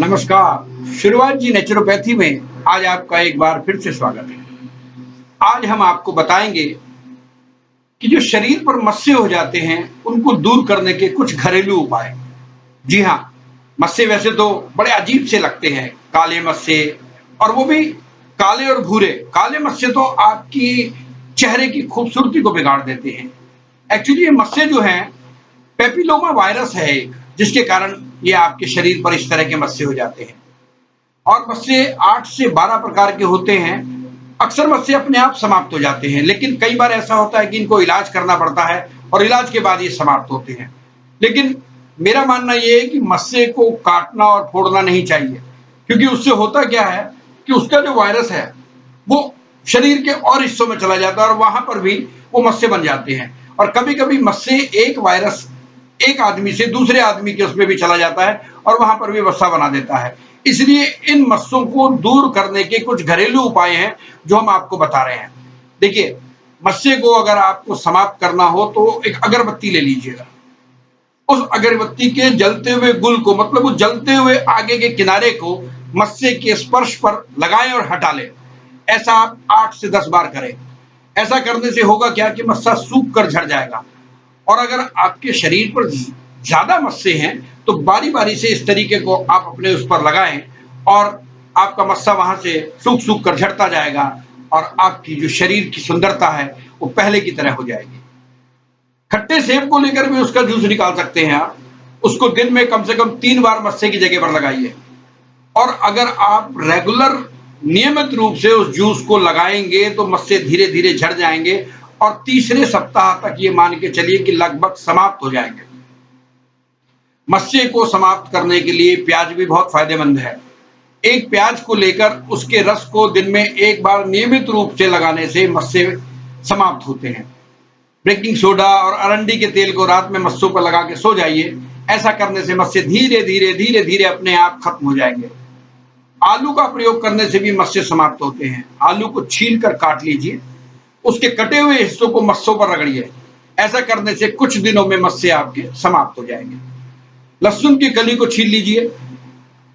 नमस्कार। शुरुआत जी नेचुरोपैथी में आज आपका एक बार फिर से स्वागत है। आज हम आपको बताएंगे कि जो शरीर पर मस्से हो जाते हैं उनको दूर करने के कुछ घरेलू उपाय। जी हाँ, मस्से वैसे तो बड़े अजीब से लगते हैं, काले मस्से, और वो भी काले और भूरे। काले मस्से तो आपकी चेहरे की खूबसूरती को बिगाड़ देते हैं। एक्चुअली ये मस्से जो हैं पेपिलोमा वायरस है एक, जिसके कारण ये आपके शरीर पर इस तरह के मस्से हो जाते हैं। और मस्से 8 से 12 प्रकार के होते हैं। अक्सर मस्से अपने आप समाप्त हो जाते हैं, लेकिन कई बार ऐसा होता है कि इनको इलाज करना पड़ता है और इलाज के बाद ये समाप्त होते हैं। लेकिन मेरा मानना ये है कि मस्से को काटना और फोड़ना नहीं चाहिए, क्योंकि उससे होता क्या है कि उसका जो वायरस है वो शरीर के और हिस्सों में चला जाता है और वहां पर भी वो मस्से बन जाते हैं। और कभी-कभी मस्से एक वायरस एक आदमी से दूसरे आदमी के उसमें भी चला जाता है और वहां पर भी मस्सा बना देता है। इसलिए इन मस्सों को दूर करने के कुछ घरेलू उपाय हैं जो हम आपको बता रहे हैं। देखिए, मस्से को अगर आपको समाप्त करना हो तो एक अगरबत्ती ले लीजिएगा। उस अगरबत्ती के जलते हुए गुल को, मतलब उस जलते हुए आगे के किनारे को मस्से के स्पर्श पर लगाएं और हटा लें। ऐसा आप 8 से 10 बार करें। ऐसा करने से होगा क्या कि मस्सा सूख कर झड़ जाएगा। और अगर आपके शरीर पर ज्यादा मस्से हैं तो बारी-बारी से इस तरीके को आप अपने उस पर लगाएं और आपका मस्सा वहां से सूख-सूख कर झड़ता जाएगा और आपकी जो शरीर की सुंदरता है वो पहले की तरह हो जाएगी। खट्टे सेब को लेकर भी उसका जूस निकाल सकते हैं आप। उसको दिन में कम से कम 3 बार मस्से की जगह पर लगाइए। और अगर आप रेगुलर नियमित रूप से उस जूस को लगाएंगे तो मस्से धीरे-धीरे झड़ जाएंगे और तीसरे सप्ताह तक ये मान के चलिए कि लगभग समाप्त हो जाएंगे। मस्से को समाप्त करने के लिए प्याज भी बहुत फायदेमंद है। एक प्याज को लेकर उसके रस को दिन में 1 बार नियमित रूप से लगाने से मस्से समाप्त होते हैं। बेकिंग सोडा और अरंडी के तेल को रात में मस्सों पर लगा के सो जाइए। ऐसा करने से मस्से धीरे-धीरे अपने आप खत्म हो जाएंगे। आलू का प्रयोग करने से भी मस्से समाप्त होते हैं। आलू को छील कर काट लीजिए, उसके कटे हुए हिस्सों को मस्सों पर रगड़िए। ऐसा करने से कुछ दिनों में मस्से आपके समाप्त हो जाएंगे। लहसुन की कली को छील लीजिए,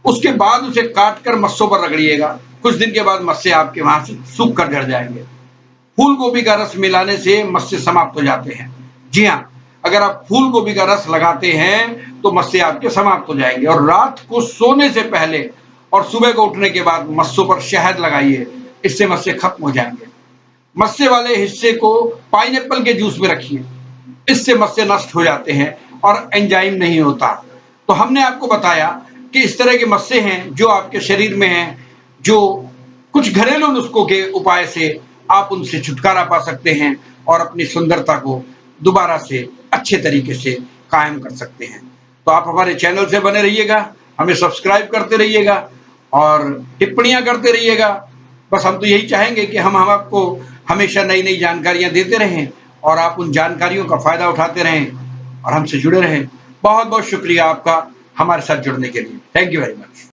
उसके बाद उसे काट कर मस्सों पर रगड़िएगा। कुछ दिन के बाद मस्से आपके वहां से सूख कर झड़ जाएंगे। फूल गोभी का रस मिलाने से मस्से समाप्त हो जाते हैं। जी हाँ, अगर आप फूल गोभी का रस लगाते हैं तो मस्से आपके समाप्त हो जाएंगे। और रात को सोने से पहले और सुबह को उठने के बाद मस्सों पर शहद लगाइए, इससे मस्से खत्म हो जाएंगे। मस्से वाले हिस्से को पाइनएप्पल के जूस में रखिए, इससे मस्से नष्ट हो जाते हैं और एंजाइम नहीं होता। तो हमने आपको बताया कि इस तरह के मस्से हैं जो आपके शरीर में हैं, जो कुछ घरेलू नुस्खों के उपाय से आप उनसे छुटकारा पा सकते हैं और अपनी सुंदरता को दोबारा से अच्छे तरीके से कायम कर सकते हैं। तो आप हमारे चैनल से बने रहिएगा, हमें सब्सक्राइब करते रहिएगा और टिप्पणियां करते रहिएगा। बस हम तो यही चाहेंगे कि हम आपको हमेशा नई-नई जानकारियां देते रहें और आप उन जानकारियों का फायदा उठाते रहें और हमसे जुड़े रहें। बहुत-बहुत शुक्रिया आपका हमारे साथ जुड़ने के लिए। Thank you very much.